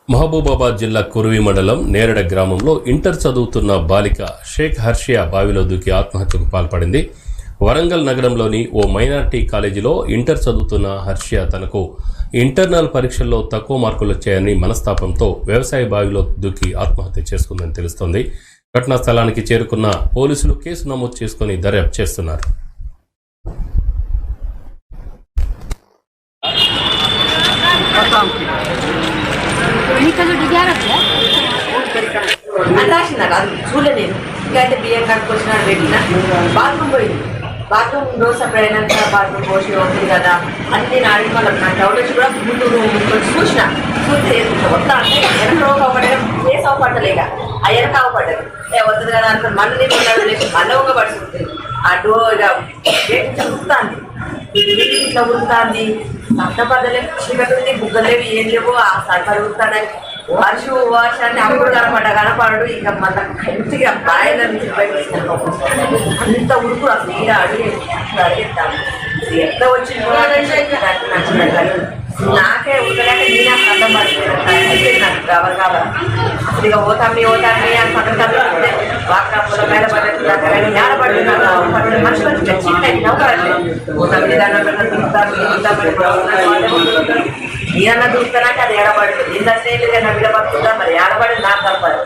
మహబూబాబాద్ జిల్లా కురువి మండలం నేరడ గ్రామంలో ఇంటర్ చదువుతున్న బాలిక షేక్ హర్షియా బావిలో దూకి ఆత్మహత్యకు పాల్పడింది. వరంగల్ నగరంలోని ఓ మైనార్టీ కాలేజీలో ఇంటర్ చదువుతున్న హర్షియా తనకు ఇంటర్నల్ పరీక్షల్లో తక్కువ మార్కులు వచ్చాయని మనస్తాపంతో వ్యవసాయ బావిలో దూకి ఆత్మహత్య చేసుకుందని తెలుస్తోంది. ఘటనా స్థలానికి చేరుకున్న పోలీసులు కేసు నమోదు చేసుకుని దర్యాప్తు చేస్తున్నారు. చూడలే నేను ఇంకైతే బియ్యం కట్టుకొచ్చిన పెట్టిన బాత్రూమ్ పోయింది. బాత్రూమ్ డోర్ సపరేట్ అయినాక బాత్రూమ్ పోసి అవుతుంది కదా అన్ని నాడి మళ్ళీ నా డౌట్ వచ్చి కూడా ముందు చూసిన చూస్తే వస్తా అంటే వెనక అవపడ్డా ఫేస్ అవపడ్డలేక ఆ వెనక అవపడ్డది వస్తుంది కదా అంటే మళ్ళీ మళ్ళీ ఒక పడుతుంది. ఆ డోర్ ఇక ఉడుతుంది ఇట్లా ఉడుతుంది అట్టపడ్డలే చీకటి బుగ్గలేవి ఏం లేవు ఆ సర్పర్ ఉడుతాడని వర్షాన్ని అప్పుడు కనపడడు ఇక మళ్ళీ కంటిగా బాయిల నుంచి బయట అంత ఉడుకు అసలు ఈడ అడిగేస్తాను ఎట్లా వచ్చింది నాకే ఉడకలేక నేనే అర్థం పడుతుంది నాకు కావాలి అసలు ఇక పోతామి అని పక్కన వాక పొల మీద పడ్డట్టు ఆడపడుతుంది మనిషి మంచి చిన్న నవ్వుతారు పోతామి నేనన్నా దూరుతానంటే అది ఏడబడుతుంది ఇంత స్నేహితులుగా నా బిడ్డ పడుతుందా మరి ఏడబడి నాకు తప్పదు.